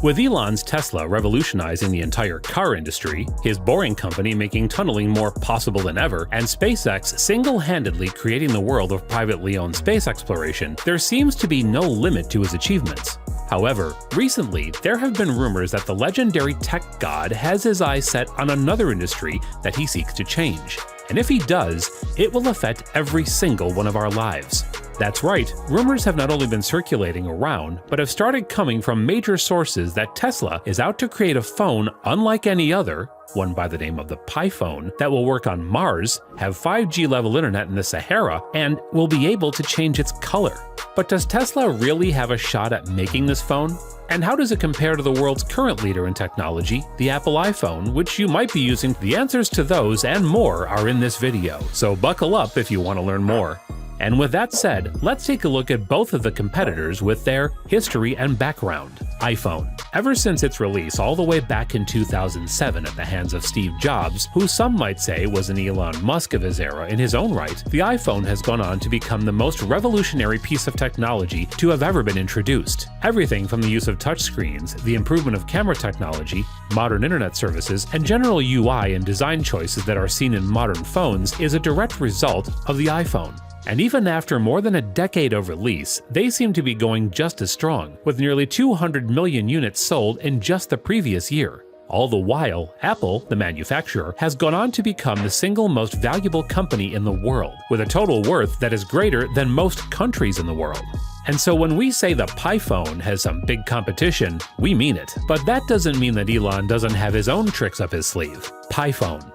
With Elon's Tesla revolutionizing the entire car industry, his Boring Company making tunneling more possible than ever, and SpaceX single-handedly creating the world of privately owned space exploration, there seems to be no limit to his achievements. However, recently, there have been rumors that the legendary tech god has his eyes set on another industry that he seeks to change. And if he does, it will affect every single one of our lives. That's right, rumors have not only been circulating around, but have started coming from major sources that Tesla is out to create a phone unlike any other, one by the name of the PiPhone, that will work on Mars, have 5G level internet in the Sahara, and will be able to change its color. But does Tesla really have a shot at making this phone? And how does it compare to the world's current leader in technology, the Apple iPhone, which you might be using? The answers to those and more are in this video, so buckle up if you want to learn more. And with that said, let's take a look at both of the competitors with their history and background. iPhone. Ever since its release all the way back in 2007 at the hands of Steve Jobs, who some might say was an Elon Musk of his era in his own right, the iPhone has gone on to become the most revolutionary piece of technology to have ever been introduced. Everything from the use of touchscreens, the improvement of camera technology, modern internet services, and general UI and design choices that are seen in modern phones is a direct result of the iPhone. And even after more than a decade of release, they seem to be going just as strong, with nearly 200 million units sold in just the previous year. All the while, Apple, the manufacturer, has gone on to become the single most valuable company in the world, with a total worth that is greater than most countries in the world. And so when we say the PiPhone has some big competition, we mean it. But that doesn't mean that Elon doesn't have his own tricks up his sleeve. PiPhone.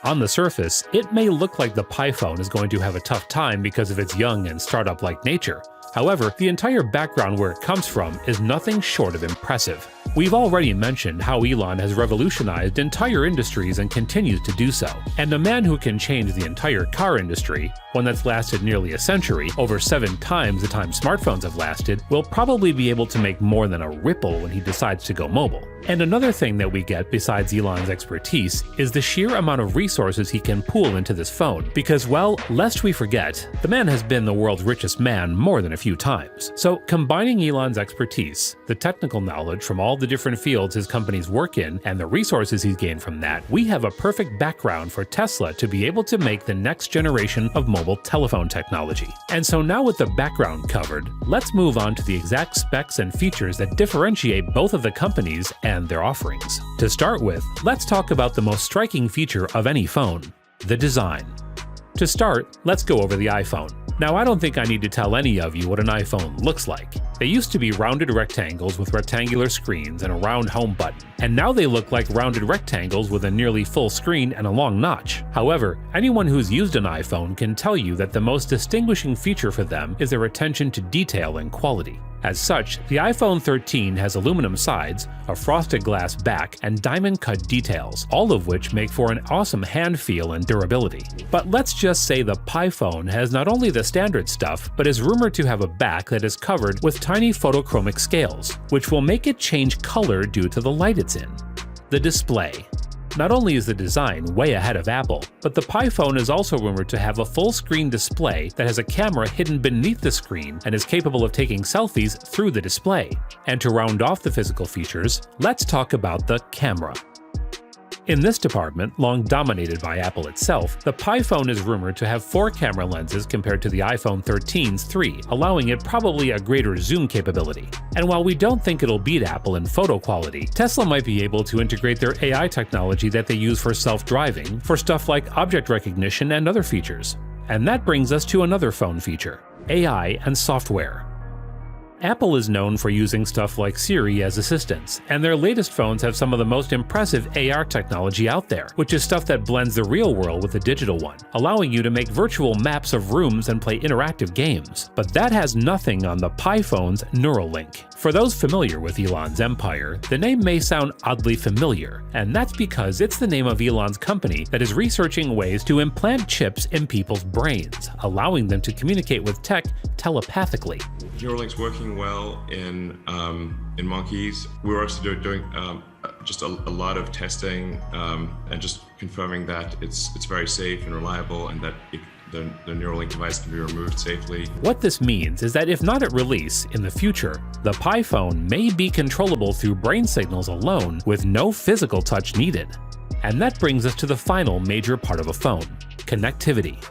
On the surface, it may look like the PiPhone is going to have a tough time because of its young and startup-like nature. However, the entire background where it comes from is nothing short of impressive. We've already mentioned how Elon has revolutionized entire industries and continues to do so. And a man who can change the entire car industry, one that's lasted nearly a century, over 7 times the time smartphones have lasted, will probably be able to make more than a ripple when he decides to go mobile. And another thing that we get besides Elon's expertise is the sheer amount of resources he can pool into this phone. Because, well, lest we forget, the man has been the world's richest man more than a few times. So combining Elon's expertise, the technical knowledge from all the different fields his companies work in, and the resources he's gained from that, we have a perfect background for Tesla to be able to make the next generation of mobile telephone technology. And so now with the background covered, let's move on to the exact specs and features that differentiate both of the companies and their offerings. To start with, let's talk about the most striking feature of any phone: the design. To start, let's go over the iPhone. Now, I don't think I need to tell any of you what an iPhone looks like. They used to be rounded rectangles with rectangular screens and a round home button, and now they look like rounded rectangles with a nearly full screen and a long notch. However, anyone who's used an iPhone can tell you that the most distinguishing feature for them is their attention to detail and quality. As such, the iPhone 13 has aluminum sides, a frosted glass back, and diamond-cut details, all of which make for an awesome hand feel and durability. But let's just say the PiPhone has not only the standard stuff, but is rumored to have a back that is covered with tiny photochromic scales, which will make it change color due to the light it's in. The display. Not only is the design way ahead of Apple, but the PiPhone is also rumored to have a full-screen display that has a camera hidden beneath the screen and is capable of taking selfies through the display. And to round off the physical features, let's talk about the camera. In this department, long dominated by Apple itself, the PiPhone is rumored to have 4 camera lenses compared to the iPhone 13's 3, allowing it probably a greater zoom capability. And while we don't think it'll beat Apple in photo quality, Tesla might be able to integrate their AI technology that they use for self-driving for stuff like object recognition and other features. And that brings us to another phone feature: AI and software. Apple is known for using stuff like Siri as assistants, and their latest phones have some of the most impressive AR technology out there, which is stuff that blends the real world with the digital one, allowing you to make virtual maps of rooms and play interactive games. But that has nothing on the PiPhone's Neuralink. For those familiar with Elon's empire, the name may sound oddly familiar, and that's because it's the name of Elon's company that is researching ways to implant chips in people's brains, allowing them to communicate with tech telepathically. Neuralink's working well in monkeys. We're also doing just a lot of testing and just confirming that it's very safe and reliable, and that the Neuralink device can be removed safely. What this means is that if not at release, in the future, the Pi phone may be controllable through brain signals alone with no physical touch needed. And that brings us to the final major part of a phone: connectivity.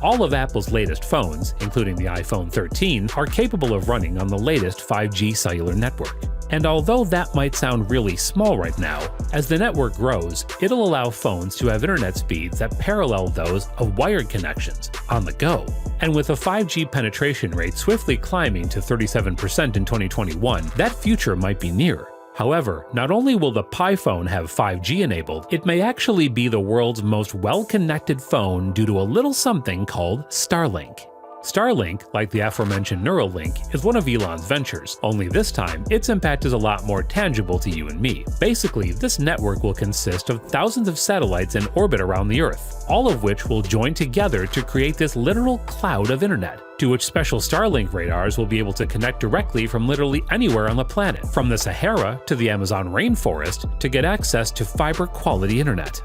All of Apple's latest phones, including the iPhone 13, are capable of running on the latest 5G cellular network. And although that might sound really small right now, as the network grows, it'll allow phones to have internet speeds that parallel those of wired connections on the go. And with a 5G penetration rate swiftly climbing to 37% in 2021, that future might be near. However, not only will the Pi phone have 5G enabled, it may actually be the world's most well-connected phone due to a little something called Starlink. Starlink, like the aforementioned Neuralink, is one of Elon's ventures, only this time, its impact is a lot more tangible to you and me. Basically, this network will consist of thousands of satellites in orbit around the Earth, all of which will join together to create this literal cloud of internet, to which special Starlink radars will be able to connect directly from literally anywhere on the planet, from the Sahara to the Amazon rainforest, to get access to fiber-quality internet.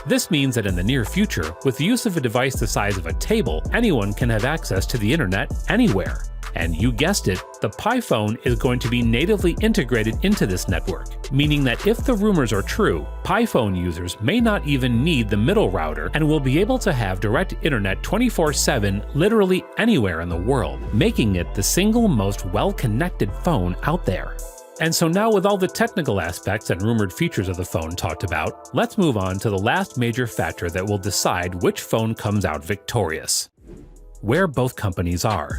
This means that in the near future, with the use of a device the size of a table, anyone can have access to the internet anywhere. And you guessed it, the Pi phone is going to be natively integrated into this network, meaning that if the rumors are true, Pi phone users may not even need the middle router and will be able to have direct internet 24/7 literally anywhere in the world, making it the single most well-connected phone out there. And so now, with all the technical aspects and rumored features of the phone talked about, let's move on to the last major factor that will decide which phone comes out victorious: where both companies are.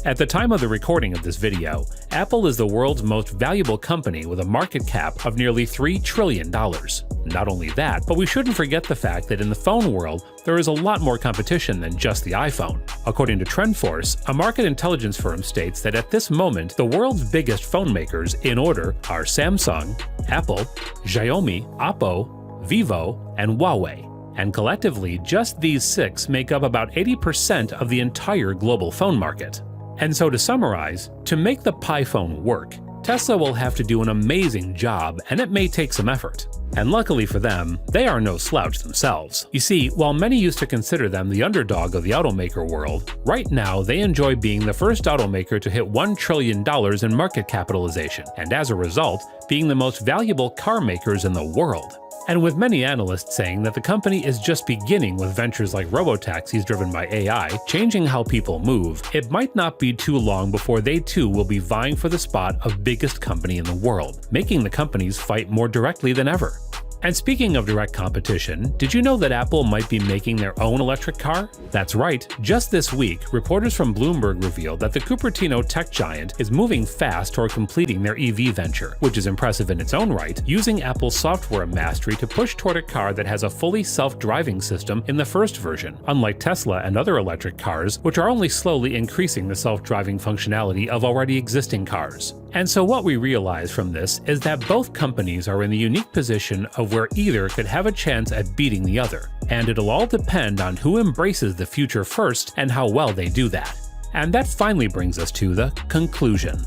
At the time of the recording of this video, Apple is the world's most valuable company with a market cap of nearly $3 trillion. Not only that, but we shouldn't forget the fact that in the phone world, there is a lot more competition than just the iPhone. According to TrendForce, a market intelligence firm states that at this moment, the world's biggest phone makers in order are Samsung, Apple, Xiaomi, Oppo, Vivo, and Huawei. And collectively, just these six make up about 80% of the entire global phone market. And so to summarize, to make the Pi phone work, Tesla will have to do an amazing job, and it may take some effort. And luckily for them, they are no slouch themselves. You see, while many used to consider them the underdog of the automaker world, right now they enjoy being the first automaker to hit $1 trillion in market capitalization, and as a result, being the most valuable car makers in the world. And with many analysts saying that the company is just beginning with ventures like robotaxis driven by AI, changing how people move, it might not be too long before they too will be vying for the spot of biggest company in the world, making the companies fight more directly than ever. And speaking of direct competition, did you know that Apple might be making their own electric car? That's right, just this week, reporters from Bloomberg revealed that the Cupertino tech giant is moving fast toward completing their EV venture, which is impressive in its own right, using Apple's software mastery to push toward a car that has a fully self-driving system in the first version, unlike Tesla and other electric cars, which are only slowly increasing the self-driving functionality of already existing cars. And so what we realize from this is that both companies are in the unique position of where either could have a chance at beating the other, and it'll all depend on who embraces the future first and how well they do that. And that finally brings us to the conclusion.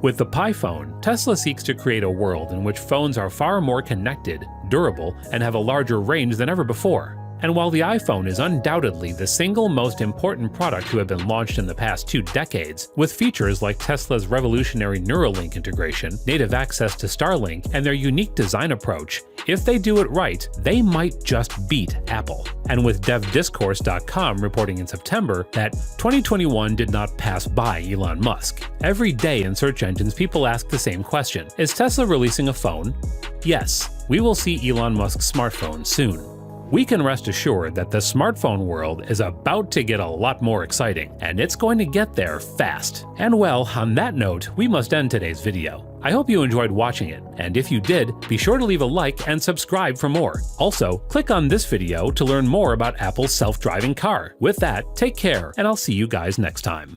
With the Pi phone, Tesla seeks to create a world in which phones are far more connected, durable, and have a larger range than ever before. And while the iPhone is undoubtedly the single most important product to have been launched in the past 2 decades, with features like Tesla's revolutionary Neuralink integration, native access to Starlink, and their unique design approach, if they do it right, they might just beat Apple. And with DevDiscourse.com reporting in September that 2021 did not pass by Elon Musk. Every day in search engines, people ask the same question: is Tesla releasing a phone? Yes, we will see Elon Musk's smartphone soon. We can rest assured that the smartphone world is about to get a lot more exciting, and it's going to get there fast. And well, on that note, we must end today's video. I hope you enjoyed watching it, and if you did, be sure to leave a like and subscribe for more. Also, click on this video to learn more about Apple's self-driving car. With that, take care, and I'll see you guys next time.